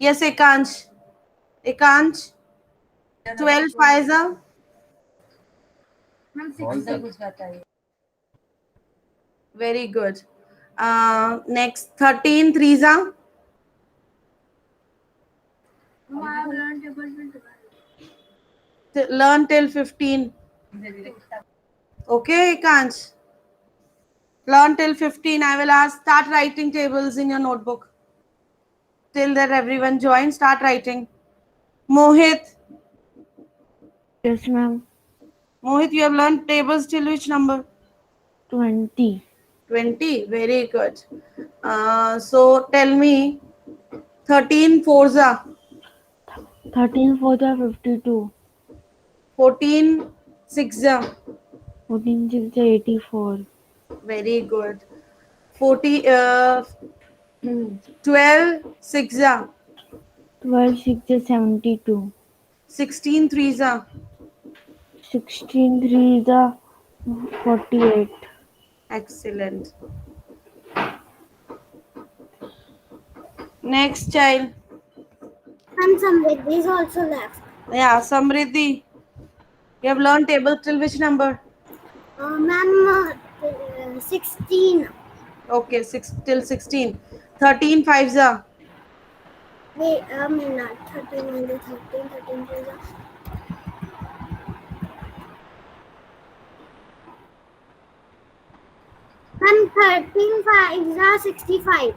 Yes, Ekansh. Ekansh. 12 Pfizer. Very good. Next 13 Threeza. Learn till 15. Okay, Ekansh. Learn till 15. I will ask, start writing tables in your notebook. Till that everyone join, start writing. Mohit. Yes, ma'am. Mohit, you have learned tables till which number? 20. 20. Very good. So tell me 13 Forza. 13 for the 52. 14 Sixza. 14 6 84. Very good. 40 12 Sixza. 12 6 72. 16 Threeza. 16 3 the 48. Excellent. Next child. And Samriddhi is also left. Yeah, Samriddhi. You have learned table till which number? Ma'am, 16. Okay, 6 till 16. 13 Fiveza. Wait a minute. 13 and 13, 13 is Ma'am, 13 5s are 65.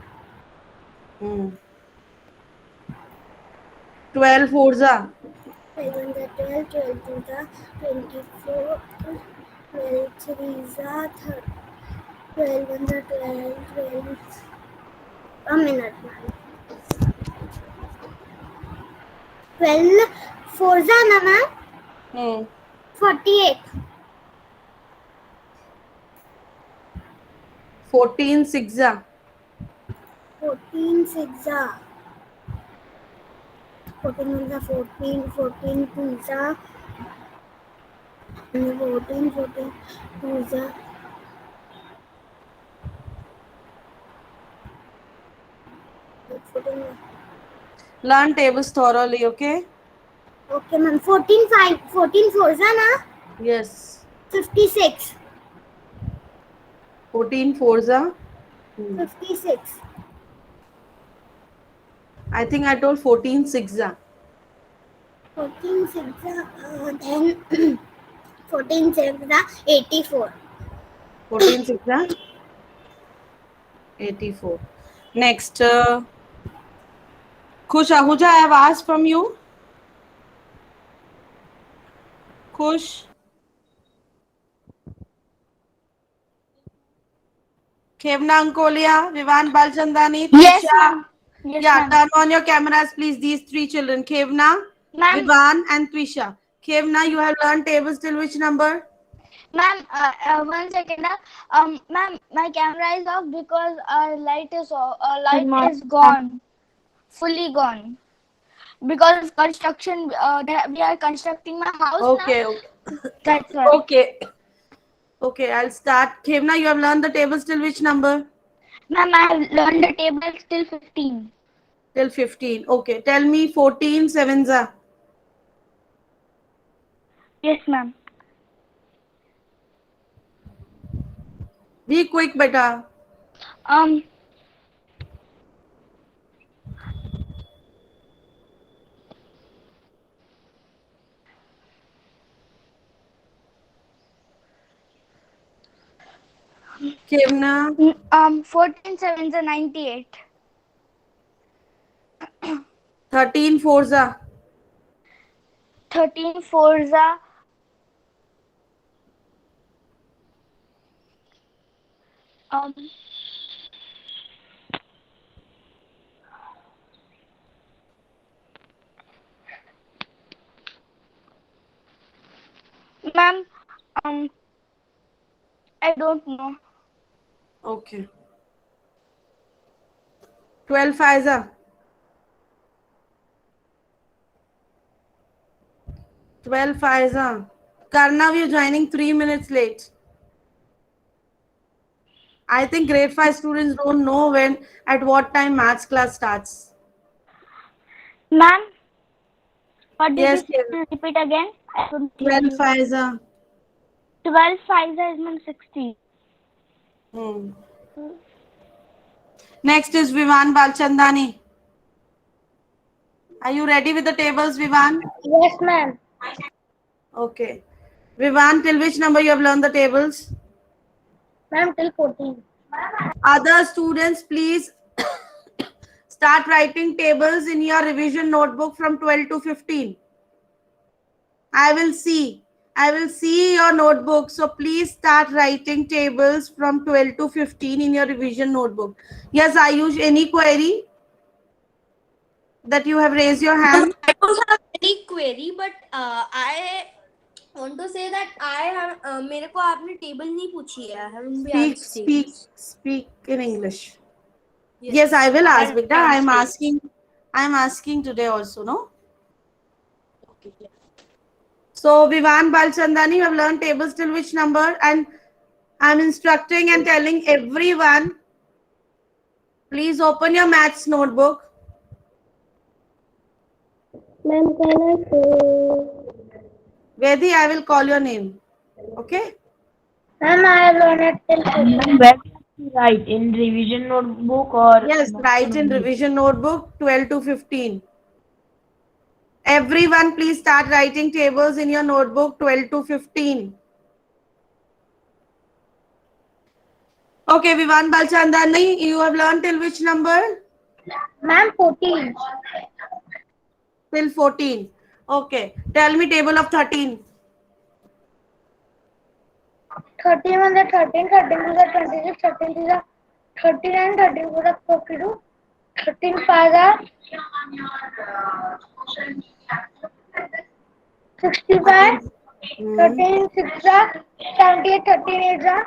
12 Forza. 12 and 12, 12 2 the 24, 12 3s are 12 and 12, 12. A minute, ma'am. 12 4s are na, ma'am? 48. 14 Sixza. 14 6 are 14 1 14, 14 2s are 14, 14 2s are Learn tables thoroughly, okay? Okay, ma'am. 14 5, 14 4s are na? Yes. 56. 14 Forza. 56. I think I told 14 Sixza. 14 6 then 14 6 84. 14 Sixza. 84. Next. Khush Ahuja, I have asked from you. Khush. Khevna Ankolia, Vivan Balchandani, Yes, Trisha. ma'am. Yes, Yeah, ma'am. turn on your cameras, please. These three children, Khevna, Ma'am, Vivan, and Trisha. Khevna, you have learned tables till which number? ma'am, 1 second. Ma'am, my camera is off because our light is off, Good light morning, is ma'am. gone, fully gone. Because of construction, we are constructing my house now. Okay, okay. That's why. Okay. Okay, I'll start. Khevna, you have learned the tables till which number? Ma'am, I have learned the table till 15. Till 15. Okay, tell me 14 Sevenza. Yes, ma'am. Be quick, beta. Um, Khevna, 14 sevens are 98. 13 Forza. 13 fours are um. Ma'am, um, I don't know. Okay. 12 Faiza. 12 Faiza. Karnav, you're joining 3 minutes late. I think grade 5 students don't know when, at what time maths class starts. Ma'am, what did Yes, you say? Repeat again. I couldn't hear 12 you. fives are. 12 5 is ma'am 60. Hmm. Next is Vivan Balchandani. Are you ready with the tables, Vivan? Yes, ma'am. Okay. Vivan, till which number you have learned the tables? Ma'am, till 14. Other students, please start writing tables in your revision notebook from 12 to 15. I will see your notebook. So please start writing tables from 12 to 15 in your revision notebook. Yes, Ayush, any query that you have raised your hand? I don't have any query, but I want to say that I have मेरे को आपने table नहीं पूछी है. I haven't been asked tables. Speak in English. Yes, I will ask, Beta. I'm asking today also, no? Okay. Yeah. So, Vivan Balchandani, you have learned tables till which number? And I'm instructing and telling everyone, please open your maths notebook. Ma'am, can I say? Vedhi, I will call your name. Okay? Ma'am, I have learned it till 14. Ma'am, where to write? In revision notebook or Yes, write in revision notebook 12 to 15. Everyone, please start writing tables in your notebook 12 to 15. Okay, Vivan Balchandani, you have learned till which number? Ma'am, 14. Till 14. Okay. Tell me table of 13. 31 the 13, 13 to the 26, 13 to the 39, 13 to the 42, 13 5 the 65, 13 6 the 78, 13 8 the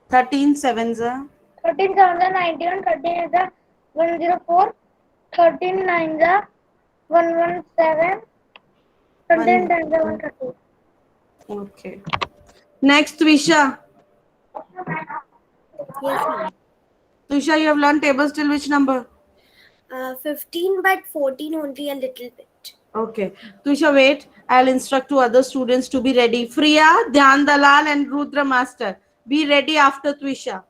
13 sevens. 13 7 the 91, 13 8 the 104, 13 9 the 117, 13 10 the 130. Okay. Next, Twisha. Yes, ma'am. Twisha, you have learned tables till which number? 15, but 14 only a little bit. Okay. Twisha, wait. I'll instruct to other students to be ready. Priya, Dhyan Dalal and Rudra Master. Be ready after Twisha.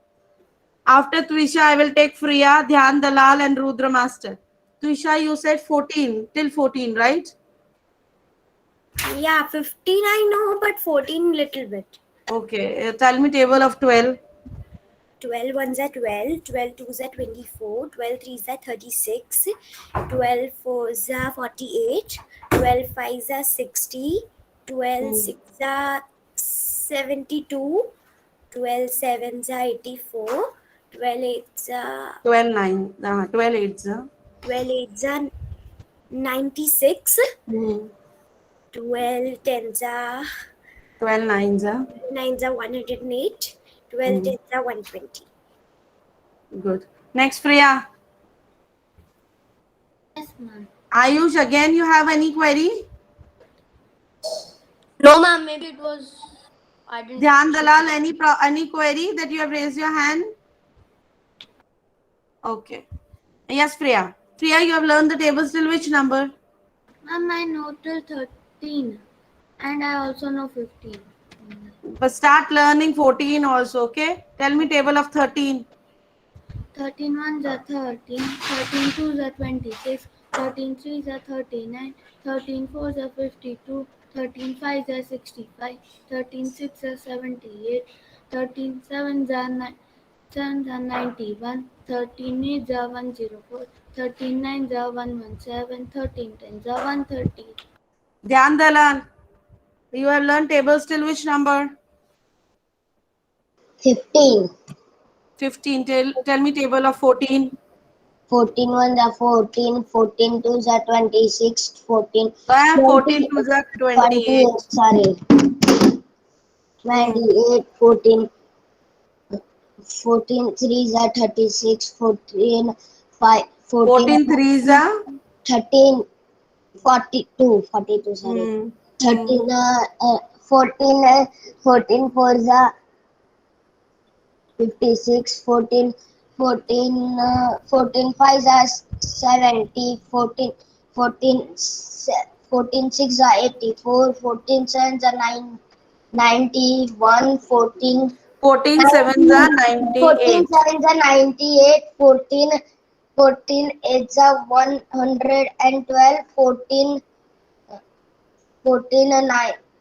After Twisha, I will take Priya, Dhyan Dalal and Rudra Master. Twisha, you said 14, till 14, right? Yeah, 15 I know, but 14 little bit. Okay. Tell me table of 12. 12 ones are 12, 12 twos are 24, 12 threes are 36, 12 fours are 48, 12 fives are 60, 12 sixes are 72, 12 sevens are 84, 12 eights are 12 9. 12 eights. 12 eights are 96, 12 tens are 12 nines. 9s are 108, 12 tens are 120. Good. Next, Priya. Yes, ma'am. Ayush, again, you have any query? No, ma'am, maybe it was. I didn't. Dhyan Dalal, any query that you have raised your hand? Okay. Yes, Priya. Priya, you have learned the tables till which number? Ma'am, I know till 13 and I also know 15. But start learning 14 also, okay? Tell me table of 13. 13 ones are 13, 13 twos are 26, 13 threes are 39, 13 fours are 52, 13 fives are 65, 13 sixes are 78, 13 sevens are 91, 13 eights are 104, 13 nines are 117, 13 tens are 130. Dhyan Dalal, you have learned tables till which number? 15. 15. Tell me table of 14. 14 ones are 14, 14 twos are 26, 14 14 twos are 28. sorry, 28, 14, 14 threes are 36, 14 5, 14 threes are 13, 42, sorry. 13, 14 fours are 56, 14 14 5s are 70, 14 6 are 84, 14 7s are 91, 14 14 sevens are 98. 7s are 98, 14 8s are 112, 14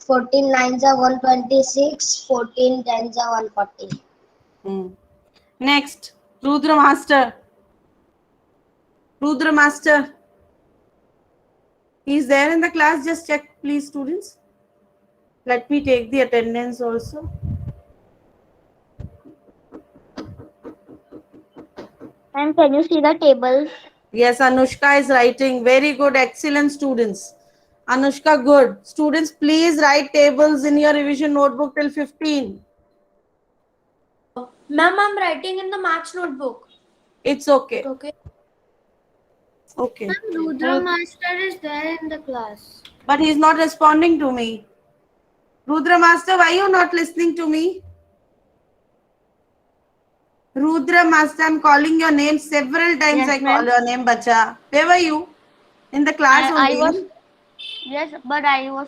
9s are 126, 14 10s are 140. Next, Rudra Master. Rudra Master. He's there in the class. Just check, please, students. Let me take the attendance also. And can you see the tables? Yes, Anushka is writing. Very good. Excellent, students. Anushka, good. Students, please write tables in your revision notebook till 15. Ma'am, I'm writing in the maths notebook. It's okay. Okay. Okay. Ma'am, Rudra Master is there in the class. But he's not responding to me. Rudra Master, why you not listening to me? Rudra Master, I'm calling your name several times. Yes, I call ma'am. your name, Bacha. Where were you? In the class I only. was, yes, but I was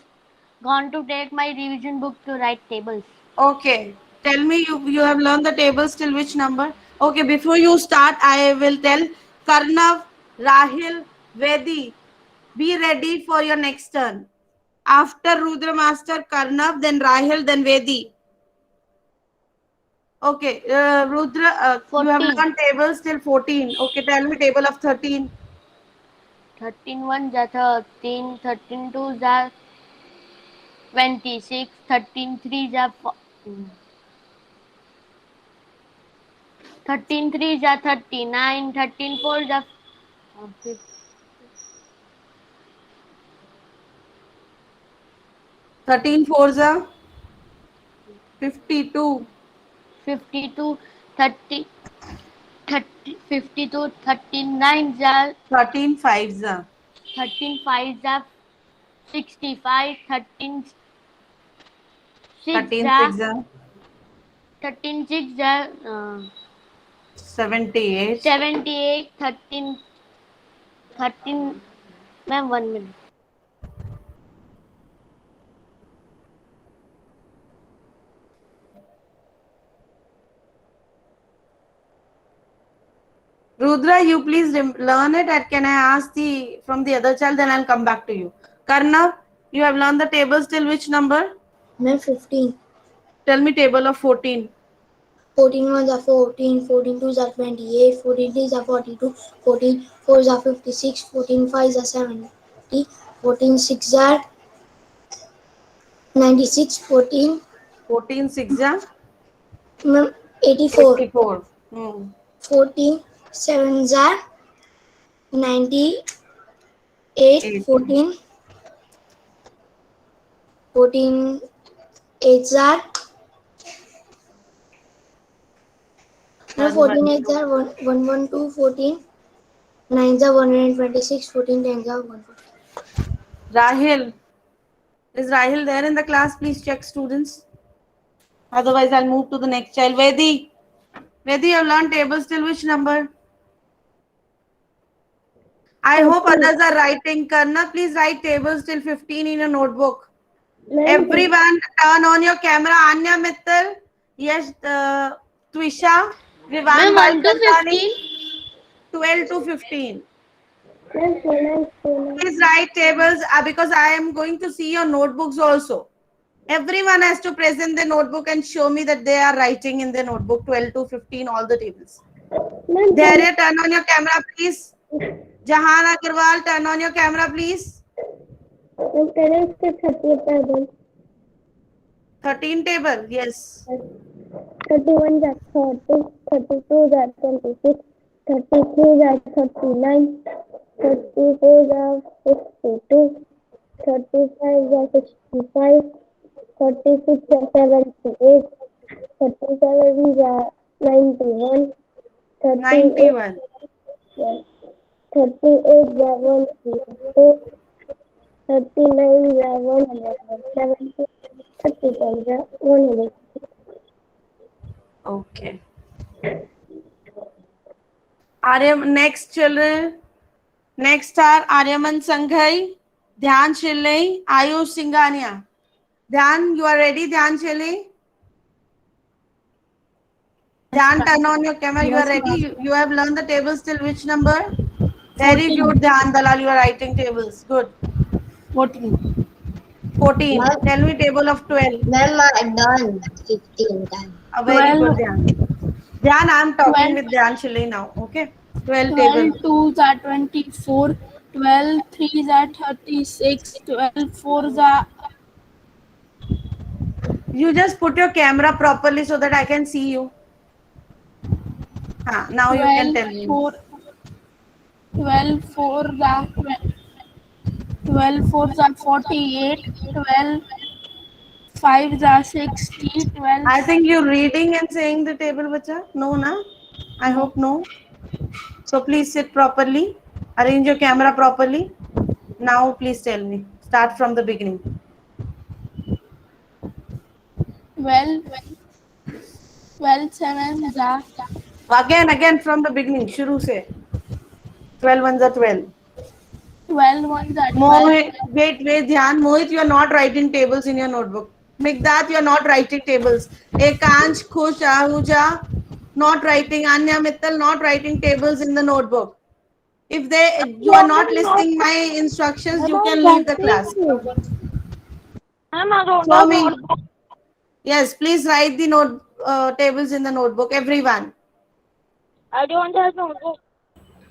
gone to take my revision book to write tables. Okay. Tell me, you have learned the tables till which number? Okay, before you start, I will tell Karnav, Rahil, Vedi, be ready for your next turn. After Rudra Master, Karnav, then Rahil, then Vedi. Okay, Rudra, you have 14. learned tables till 14. Okay, tell me table of 13. 13 1 are 13, 13 2 are 26, 13 3 are 13 3 are 39, 13 4 are 13 fours are 52. 52, 30, 30, 52, 39 are 13 fives are 13 5 are 65, 13 6 13 are six are 13 6 are 78. 78, 13 13. Ma'am, 1 minute. Rudra, you please learn it, and can I ask the from the other child? Then I'll come back to you. Karnav, you have learned the tables till which number? Ma'am, 15. Tell me table of 14. 14 ones are 14, 14 twos are 28, 14 threes are 42, 14 fours are 56, 14 fives are 70, 14 six are 96, 14 14 six are ma'am, 84, 84. 14 sevens are 98, 8. 14 14 eights are no, 14 eights are 112, 14 nines are 126, 14 tens are 140. Rahil. Is Rahil there in the class? Please check, students. Otherwise, I'll move to the next child. Vedi. Vedi, you have learned tables till which number? I hope others are writing. Karna, please write tables till 15 in a notebook. Everyone, turn on your camera. Anya Mittal. Yes, Twisha. Vivan Ma'am, 1 to Balkantani. 15. 12 to 15. Please write tables because I am going to see your notebooks also. Everyone has to present the notebook and show me that they are writing in the notebook 12 to 15 all the tables. Dharya, turn on your camera, please. Jahan Agarwal, turn on your camera, please. 13 table, yes. 31 are 30, 32 are 26, 33 are 39, 34 are 62, 35 are 65, 36 are 78, 37 are 91, 38, 91. 38 are 102, 39 are 170, 31 are 100. Okay. Next children. Next are Aryaman Sanghai, Dhyan Shillai, Ayush Singhania. Dhyan, you are ready, Dhyan Shillai? Dhyan, turn on your camera. You are ready? You have learned the tables till which number? Very good, Dhyan Dalal. You are writing tables. Good. 14. 14. Ma'am, Tell me table of 12. ma'am, done 15 times. Very 12. good, Dhyan. Dhyan, I am talking 12. with Dhyan Shillai now. Okay. 12 table. 12 2s are 24, 12 3s are 36, 12 4s are You just put your camera properly so that I can see you. Now you can 12 tell me. 4, 12 4s are 12 4s are 48, 12 5s are 60, 12 I think you're reading and saying the table, bacha. No, na? I hope no. So please sit properly. Arrange your camera properly. Now please tell me. Start from the beginning. 12 7s are Again from the beginning. Shuru se. 12 ones are 12. 12 1s are 12, Mohit, wait, Dhyan. Mohit, you are not writing tables in your notebook. Migdat, you are not writing tables. Ekansh, Khush, Ahuja, not writing. Anya Mittal, not writing tables in the notebook. If you are not listening my instructions, you can leave the class. Show me. Yes, please write the tables in the notebook, everyone. I don't have notebook.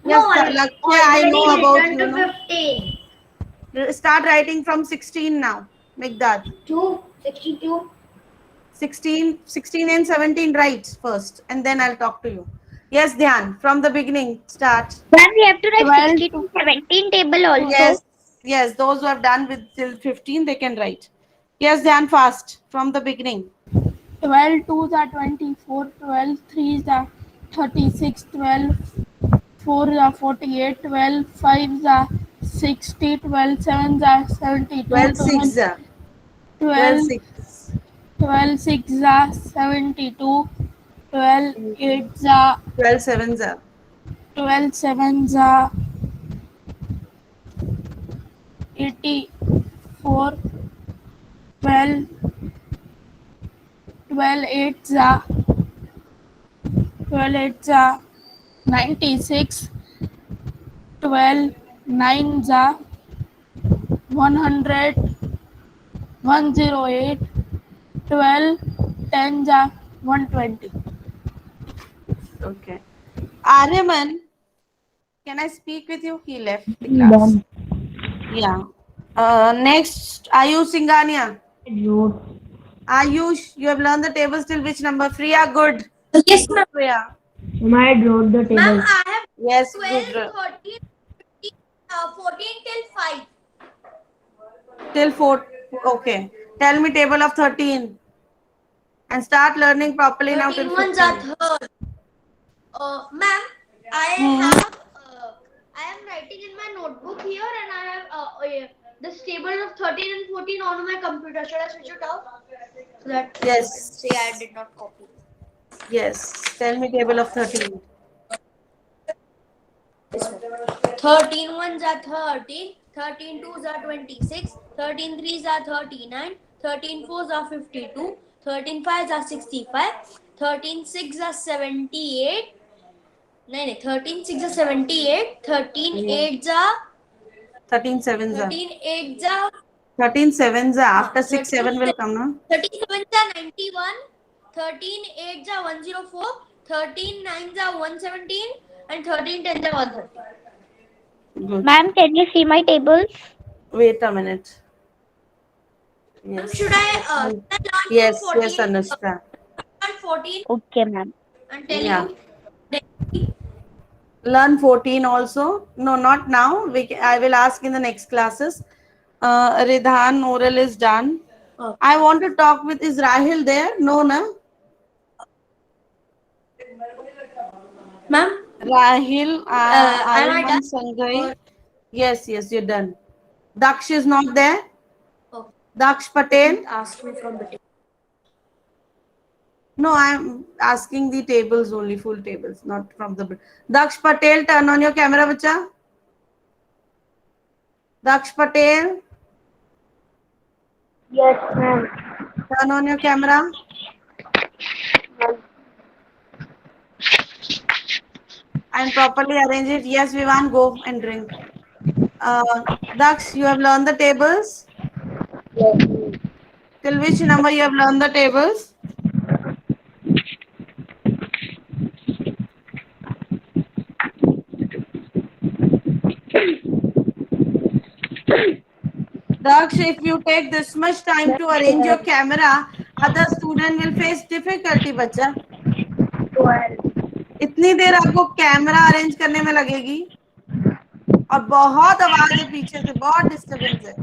Yes, No, I Lakshya, I know already about written you. to No? 15. Start writing from 16 now. Migdat. 2, 62. 16 and 17 write first, and then I'll talk to you. Yes, Dhyan, from the beginning, start. Then we have to write 12 62 17 table also. Yes, those who have done with till 15, they can write. Yes, Dhyan, fast, from the beginning. 12 2s are 24, 12 3s are 36, 12 4s are 48, 12 5s are 60, 12 7s are 72, 12 6, 12 12 6, 12 6s are 72, 12 8s are 12 7, 12 7s are 84, 12 12 8s are 12 8s are 96, 12 9s are 100, 108, 12 10s are 120. Okay. Aryaman, can I speak with you? He left the class. Yeah. Next, Ayush Singhania. Ayush, you have learned the tables till which number? Priya, good. Yes, Good, Priya. I wrote the Ma'am, table. I have Yes, 12, good. 13, 15, 14 till 5. Till 4. Okay. Tell me table of 13. And start learning properly now till 13 ones are 15. third. Ma'am, I Hmm. have, I am writing in my notebook here and I have this table of 13 and 14 on my computer. Should I switch it off? So that Yes. say I did not copy. Yes. Tell me table of 13. 13 ones are 30, 13 twos are 26, 13 threes are 39, 13 fours are 52, 13 fives are 65, 13 six are 78, 13 6 are 78, 13 eights are 13 sevens. 13 eights are 13 sevens. After 6, 7 will 13 come, no? 13 sevens are 91, 13 eights are 104, 13 nines are 117, and 13 tens are 130. Good. Ma'am, can you see my tables? Wait a minute. Yes. Should I learn Yes, from 14? yes, Anushka. Learn 14 Okay, ma'am. and tell Yeah. you. Learn 14 also. No, not now. I will ask in the next classes. Ridhan, oral is done. Okay. I want to talk with, is Rahil there? No, na? Ma'am, Rahil, am I Ayman done? Sangai. Yes, you're done. Daksh is not there. Okay. Daksh Patel. Ask me from the table. No, I'm asking the tables only, full tables, not from the. Daksh Patel, turn on your camera, bacha. Daksh Patel, Yes, ma'am. turn on your camera. And properly arrange it. Yes, Vivan, go and drink. Daksh, you have learned the tables. Yes, ma'am. Till which number you have learned the tables? Daksh, if you take this much time to arrange your camera, other student will face difficulty, बच्चा. 12. इतनी देर आपको camera arrange करने में लगेगी और बहुत आवाज है पीछे से, बहुत डिस्टरबेंस है.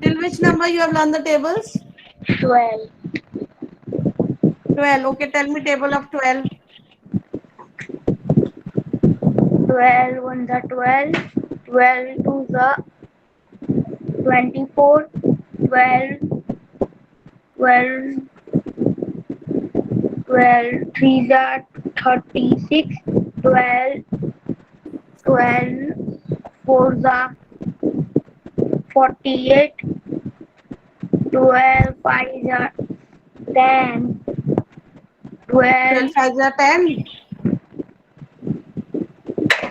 Till which number you have learned the tables? 12. 12. Okay, tell me table of 12. 12 ones are 12. 12 twos are 24. 12. 12. 12 threes are 36. 12. 12 fours are 48. 12 fives are 10. 12 12 5s are 10.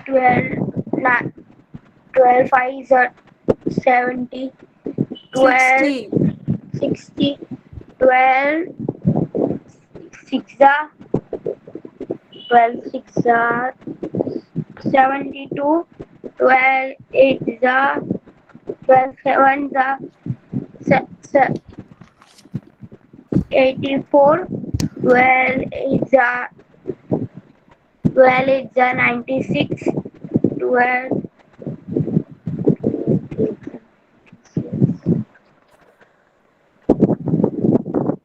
12 12 fives are 70. 12 60. 60. 12 six are 12 6 are 72. 12 eights are 12 sevens are 84. 12 eights are 96.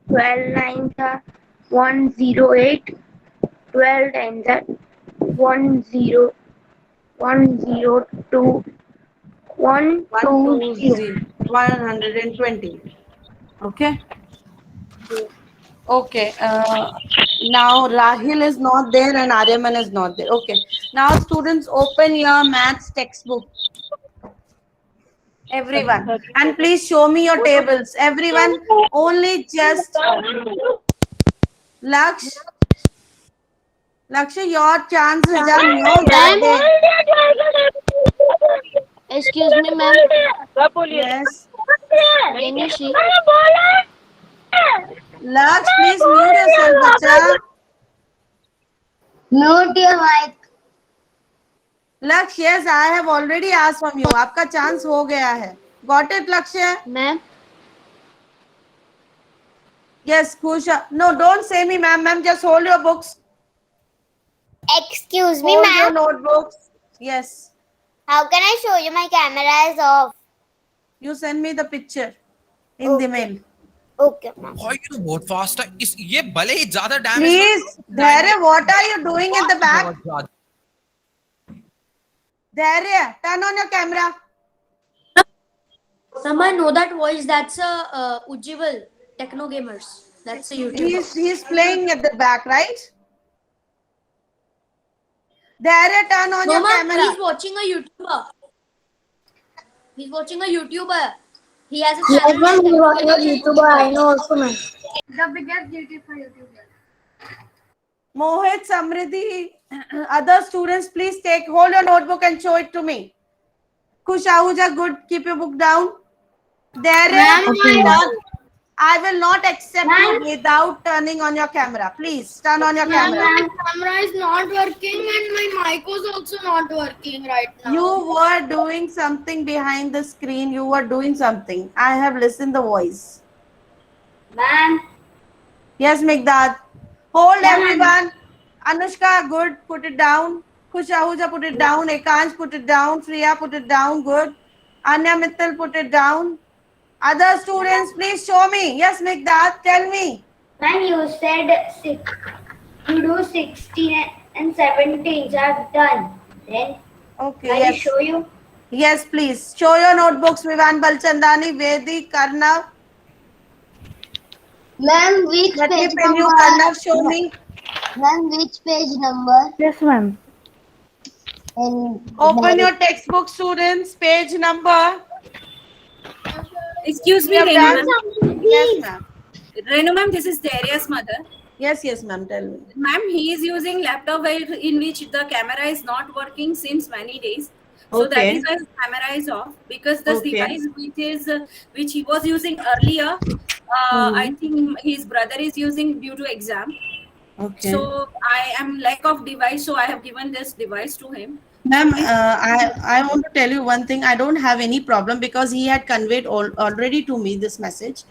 12 nines are 108. 12 tens are 10 102 120. 120. Okay. Okay. Now Rahil is not there and Aryaman is not there. Okay. Now students, open your maths textbook. Everyone. And please show me your tables. Everyone, only just Laksh. Laksh, your chances are no that day. Excuse me, ma'am. Yes. Can you see? Laksh, please mute yourself, bacha. Mute your mic. Laksh, yes, I have already asked from you. आपका chance हो गया है. Got it, Lakshya? Ma'am. Yes, Kusha. No, don't say me, ma'am. Ma'am, just hold your books. Excuse me, Hold your ma'am. notebooks. Yes. How can I show you my camera is off? You send me the picture in the mail. Okay, ma'am. भाई ये तो बहुत fast है इस ये भले ही ज्यादा damage Please, Dharya, what are you doing in the back? Dharya, turn on your camera. Someone know that voice? That's a Ujjival Techno Gamers. That's a YouTuber. He's playing at the back, right? Dharya, turn on No, your ma'am, camera. he's watching a YouTuber. He's watching a YouTuber. He has a channel. YouTuber, I know also, ma'am. Mohit, Samriddhi, other students, please hold your notebook and show it to me. Kush Ahuja, good. Keep your book down. Dharya, I will not accept you without turning on your camera. Please turn on your camera. My camera is not working and my mic was also not working right now. You were doing something behind the screen. You were doing something. I have listened the voice. Ma'am. Yes, Migdad. Hold everyone. Anushka, good. Put it down. Kush Ahuja, put it down. Ekansh, put it down. Priya, put it down. Good. Anya Mittal, put it down. Other students, please show me. Yes, Migdad, tell me. Ma'am, you said you do 16 and 17 are done. Then Okay, I will yes. show you. Yes, please. Show your notebooks, Vivan Balchandani, Vedi, Karnav. Ma'am, which Let me page pin you. number? Karnav, show me. Ma'am, which page number? Yes, ma'am. In Open your textbook, students. Page number. Excuse We me, have Renu done. ma'am. Yes, ma'am. Renu ma'am, this is Daria's mother. Yes, ma'am. Tell me. Ma'am, he is using laptop in which the camera is not working since many days. So that Okay. is why his camera is off, because this Okay. device which he was using earlier, I think his brother is using due to exam. Okay. So I am lack of device, so I have given this device to him. Ma'am, Please. I want to tell you one thing. I don't have any problem because he had conveyed already to me this message.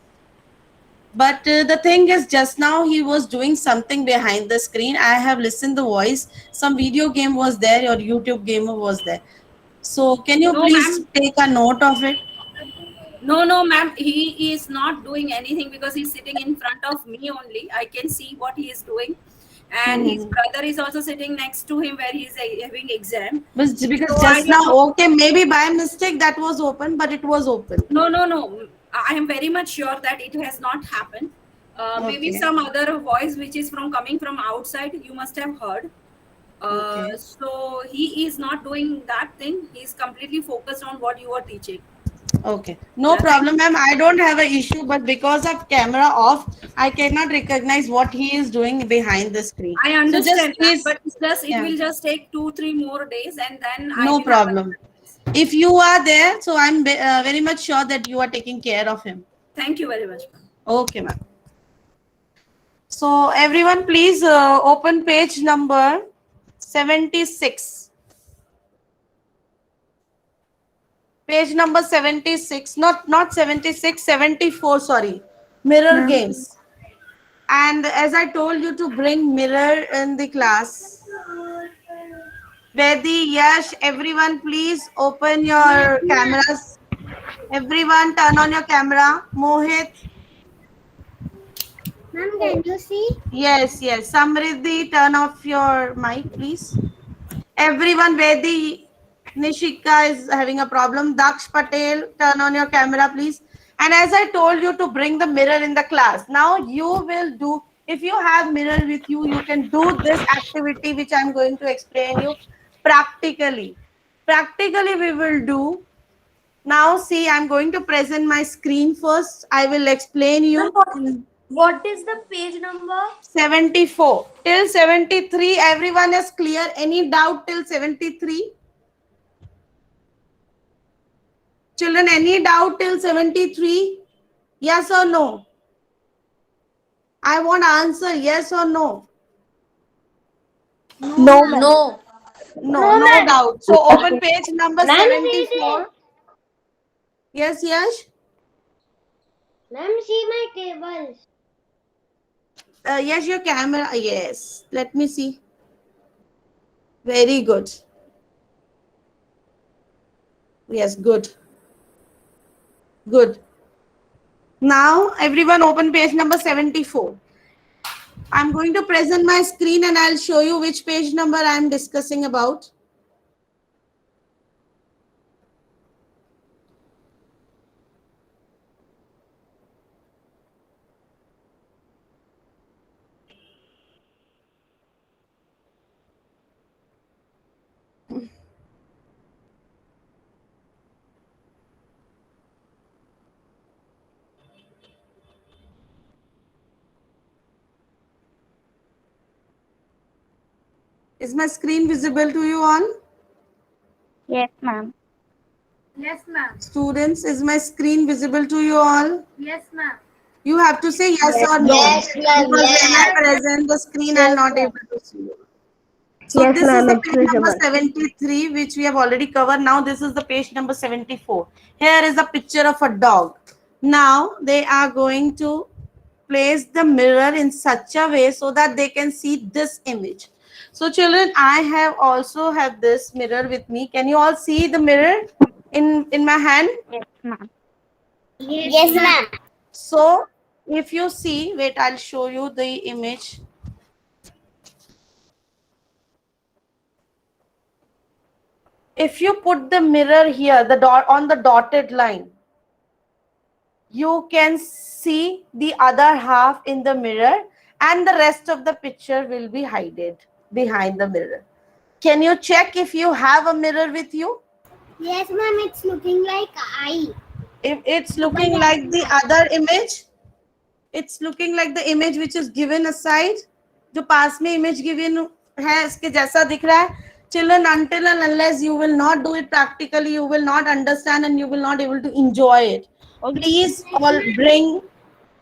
But the thing is, just now he was doing something behind the screen. I have listened the voice. Some video game was there. Your YouTube gamer was there. So can you No, please ma'am. take a note of it? No, ma'am. He is not doing anything because he's sitting in front of me only. I can see what he is doing, and his brother is also sitting next to him where he's having exam. Because So I just now, don't know. okay, maybe by mistake that was open, but it was open. No. I am very much sure that it has not happened. Maybe Okay. some other voice which is coming from outside. You must have heard. Okay. So he is not doing that thing. He is completely focused on what you are teaching. Okay, no Yeah. problem, ma'am. I don't have an issue, but because of camera off, I cannot recognize what he is doing behind the screen. I So understand just that, please, but it yeah, will just take 2-3 more days, and then I no will have problem. a. If you are there, so I'm very much sure that you are taking care of him. Thank you very much. Okay, ma'am. So everyone, please open page number 76. Page number 76, not 76, 74, sorry. Mirror games. And as I told you to bring mirror in the class. Vedi, Yash, everyone please open your cameras. Everyone turn on your camera. Mohit. Ma'am, can you see? Yes. Samriddhi, turn off your mic, please. Everyone, Vedi, Nishika is having a problem. Daksh Patel, turn on your camera, please. And as I told you to bring the mirror in the class, now you will do, if you have mirror with you, you can do this activity which I'm going to explain you practically. Practically we will do. Now see, I'm going to present my screen first. I will explain you. What is the page number? 74 till 73. Everyone is clear? Any doubt till 73? Children, any doubt till 73? Yes or no? I want answer yes or no. No. No doubt. So open page number 74. Yes, Yash? Ma'am, see my tables. Yes, your camera. Yes. Let me see. Very good. Yes, good. Good. Now, everyone open page number 74. I'm going to present my screen and I'll show you which page number I'm discussing about. Is my screen visible to you all? Yes, ma'am. Yes, ma'am. Students, is my screen visible to you all? Yes, ma'am. You have to say yes or no. Yes, ma'am. Because when I Yes. present the screen, I'm not able to see you. So Yes, this is ma'am, the it's page number visible. 73, which we have already covered. Now this is the page number 74. Here is a picture of a dog. Now they are going to place the mirror in such a way so that they can see this image. So children, I have also have this mirror with me. Can you all see the mirror in my hand? Yes, ma'am. Yes, ma'am. So if you see, wait, I'll show you the image. If you put the mirror here, the dot on the dotted line, you can see the other half in the mirror and the rest of the picture will be hidden behind the mirror. Can you check if you have a mirror with you? Yes, ma'am, it's looking like eye. If it's looking like the other image, it's looking like the image which is given aside, जो पास में image given है इसके जैसा दिख रहा है. Children, until and unless you will not do it practically, you will not understand and you will not able to enjoy it.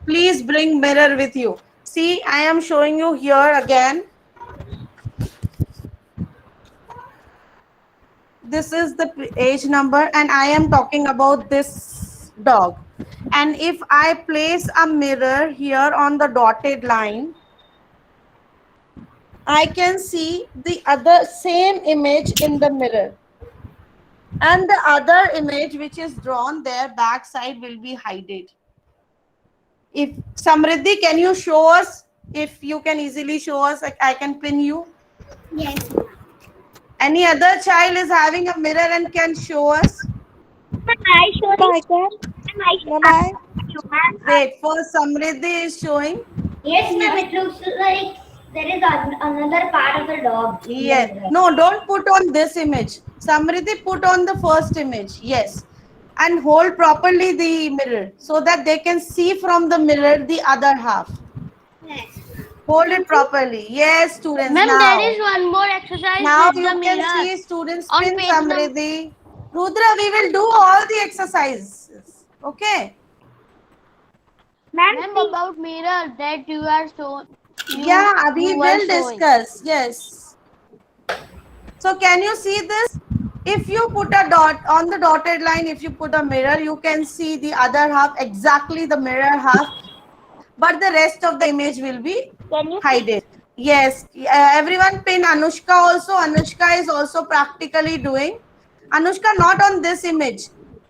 Please bring mirror with you. See, I am showing you here again. This is the age number and I am talking about this dog. And if I place a mirror here on the dotted line, I can see the other same image in the mirror. And the other image which is drawn there, back side will be hidden. If Samriddhi, can you show us? If you can easily show us, I can pin you. Yes, ma'am. Any other child is having a mirror and can show us? I show Wait, first Samriddhi is showing. Yes, ma'am. It looks like there is another part of the dog. Yes. No, don't put on this image. Samriddhi, put on the first image. Yes. And hold properly the mirror so that they can see from the mirror the other half. Yes. Hold it properly. Yes, students. Ma'am, now. there is one more exercise Now with you the can mirror. see students On pin page number- Samriddhi. Rudra, we will do all the exercises. Okay. Ma'am, about mirror that you are showing. Yeah, we you were will showing. discuss. Yes. So can you see this? If you put a dot on the dotted line, if you put a mirror, you can see the other half, exactly the mirror half, but the rest of the image will be hidden. Yes, everyone pin Anushka also. Anushka is also practically doing. Anushka, not on this image.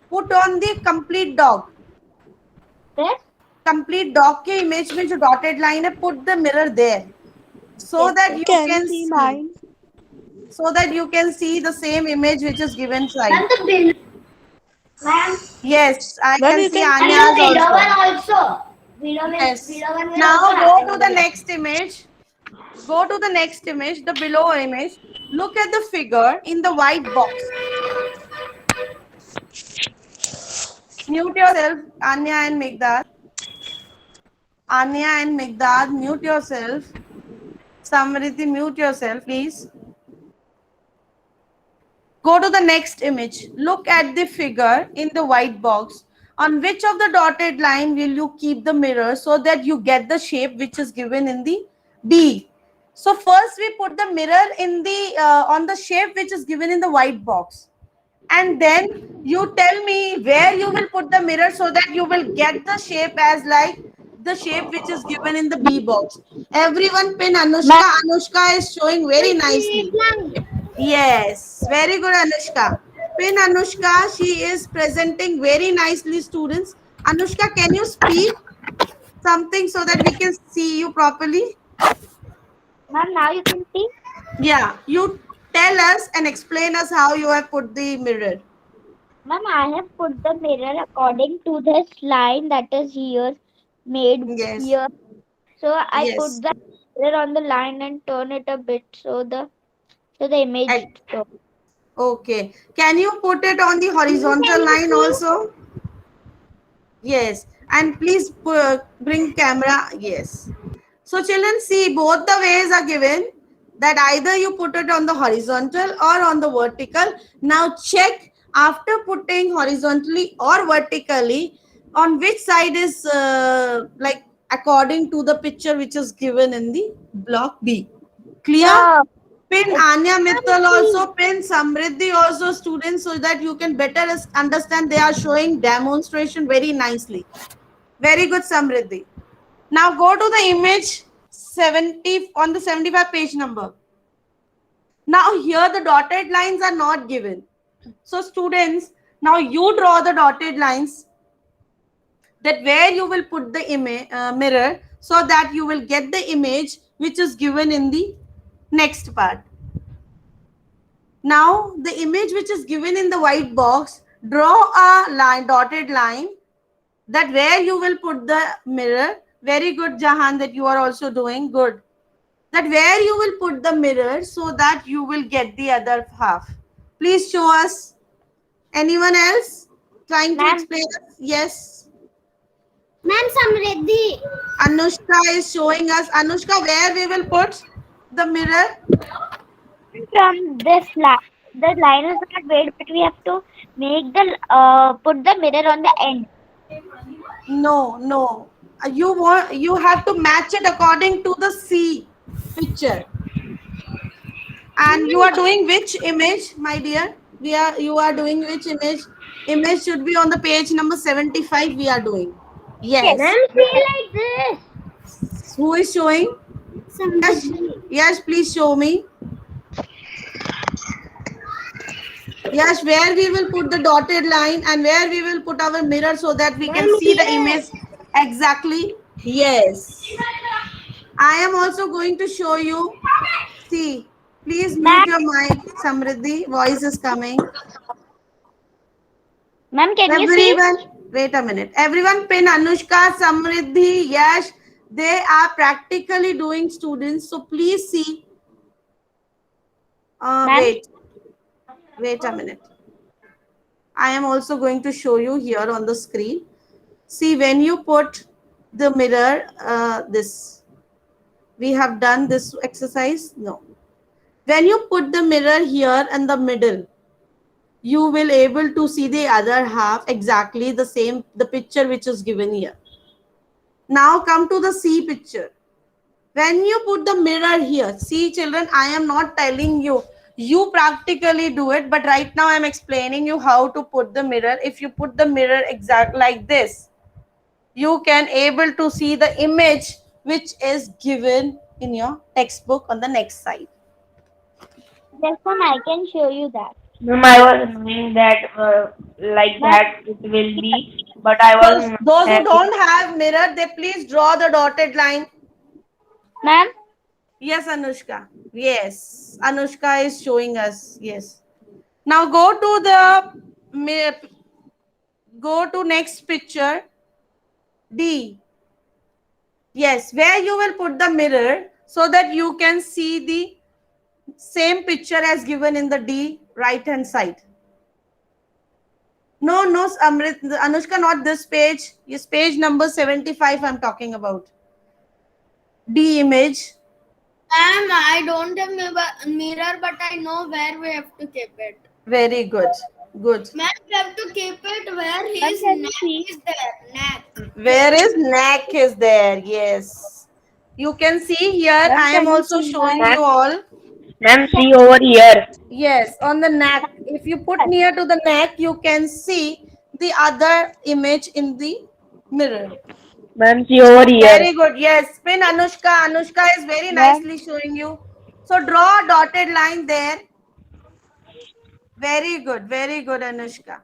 Put on the complete dog. Yes. Complete dog के image में जो dotted line है, put the mirror there, so that you can see mine. So that you can see the same image which is given side. And the bill. Ma'am. Yes, I can see And Anya's the below also. one also. Below Yes. below one will Now also go happen. to the next image. Go to the next image, the below image. Look at the figure in the white box. Mute yourself, Anya and Meghdad. Anya and Meghdad, mute yourself. Samriddhi, mute yourself, please. Go to the next image. Look at the figure in the white box. On which of the dotted line will you keep the mirror so that you get the shape which is given in the B? So first we put the mirror in the on the shape which is given in the white box. And then you tell me where you will put the mirror so that you will get the shape as like the shape which is given in the B box. Everyone pin Anushka. Anushka is showing very nicely. Yes, very good, Anushka. Pin Anushka, she is presenting very nicely, students. Anushka, can you speak something so that we can see you properly? Ma'am, now you can see. Yeah, you tell us and explain us how you have put the mirror. Ma'am, I have put the mirror according to this line that is here made Yes. here. So I Yes. put the mirror on the line and turn it a bit so the image. Ag- Okay. Can you put it on the horizontal line also? Yes. And please bring camera. Yes. So children, see, both the ways are given, that either you put it on the horizontal or on the vertical. Now check after putting horizontally or vertically on which side is like according to the picture which is given in the block B. Clear? Pin Anya Mittal also, pin Samriddhi also, students, so that you can better understand. They are showing demonstration very nicely. Very good, Samriddhi. Now go to the image 70 on the 75 page number. Now here the dotted lines are not given. So students, now you draw the dotted lines that where you will put the image mirror so that you will get the image which is given in the next part. Now the image which is given in the white box, draw a line, dotted line That where you will put the mirror. Very good, Jahan, that you are also doing good. That where you will put the mirror so that you will get the other half. Please show us. Anyone else trying to Ma'am. explain? Yes. Ma'am, Samriddhi. Anushka is showing us. Anushka, where we will put the mirror? From this the line is not made, but we have to make the put the mirror on the end. No, no. You have to match it according to the C picture. And you are doing which image, my dear? You are doing which image? Image should be on the page number 75 we are doing. Yes. Ma'am, see like this. Who is showing? Yes, yes, please show me. Yes, where we will put the dotted line and where we will put our mirror so that we can see the image exactly. Yes. I am also going to show you. See, please mute your mic, Samriddhi. Voice is coming. Ma'am, can you see? Everyone, wait a minute. Everyone pin Anushka, Samriddhi, Yash. They are practically doing students. So please see. Ma'am? Wait a minute. I am also going to show you here on the screen. See, when you put the mirror, this, we have done this exercise. No. When you put the mirror here in the middle, you will able to see the other half exactly the same, the picture which is given here. Now come to the C picture. When you put the mirror here, see children, I am not telling you, you practically do it, but right now I am explaining you how to put the mirror. If you put the mirror exact like this, you can able to see the image which is given in your textbook on the next slide. Yes, ma'am, I can show you that. Ma'am, I was knowing that like that it will be, but I was Those who don't have mirror, they please draw the dotted line. Ma'am? Yes, Anushka. Yes, Anushka is showing us. Yes. Now go to next picture. D. Yes, where you will put the mirror so that you can see the same picture as given in the D right hand side. No, Anushka, not this page. Yes, page number 75 I'm talking about. D image. Ma'am, I don't have mirror, but I know where we have to keep it. Very good. Good. Ma'am, we have to keep it where his neck is there. Neck. Where his neck is there. Yes. You can see here. I am also showing you all. Ma'am, see over here. Yes, on the neck. If you put near to the neck, you can see the other image in the mirror. Ma'am, see over here. Very good. Yes. Pin Anushka. Anushka is very nicely showing you. So draw a dotted line there. Very good. Very good, Anushka.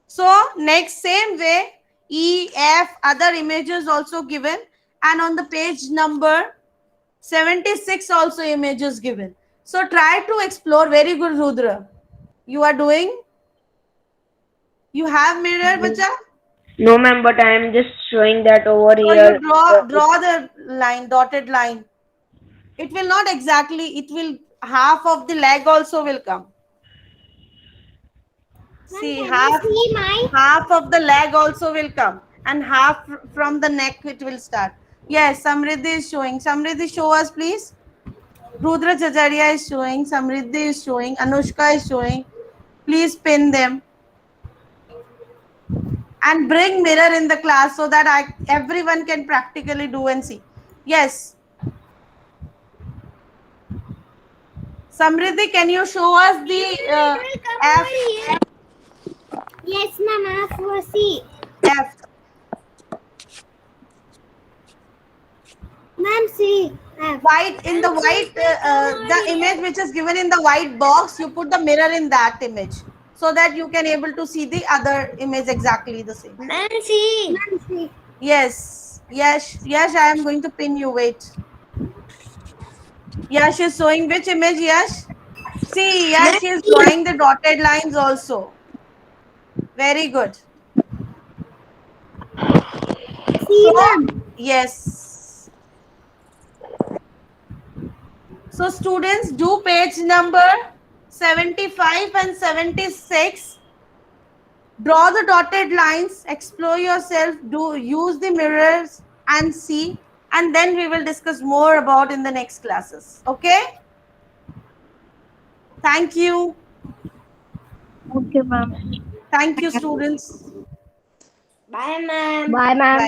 So next, same way, E, F, other images also given. And on the page number 76 also images given. So try to explore. Very good, Rudra. You are doing? You have mirror, bacha? No, ma'am, but I am just showing that over So here. you draw the line, dotted line. It will not exactly, it will, half of the leg also will come. See, half of the leg also will come. And half from the neck it will start. Yes, Samriddhi is showing. Samriddhi, show us, please. Rudra Jajaria is showing. Samriddhi is showing. Anushka is showing. Please pin them. And bring mirror in the class so that everyone can practically do and see. Yes. Samriddhi, can you show us the F? Yes, ma'am. F or C. F. Ma'am, C. F. White, in the white, the image which is given in the white box, you put the mirror in that image so that you can able to see the other image exactly the same. Nancy. Nancy. Yes. Yes. Yes, I am going to pin you. Wait. Yash is showing which image, Yash? See, Yash is drawing the dotted lines also. Very good. See, ma'am. Yes. So students, do page number 75 and 76. Draw the dotted lines, explore yourself, do use the mirrors and see, and then we will discuss more about in the next classes. Okay? Thank you. Okay, ma'am. Thank you, students. Bye, ma'am. Bye, ma'am.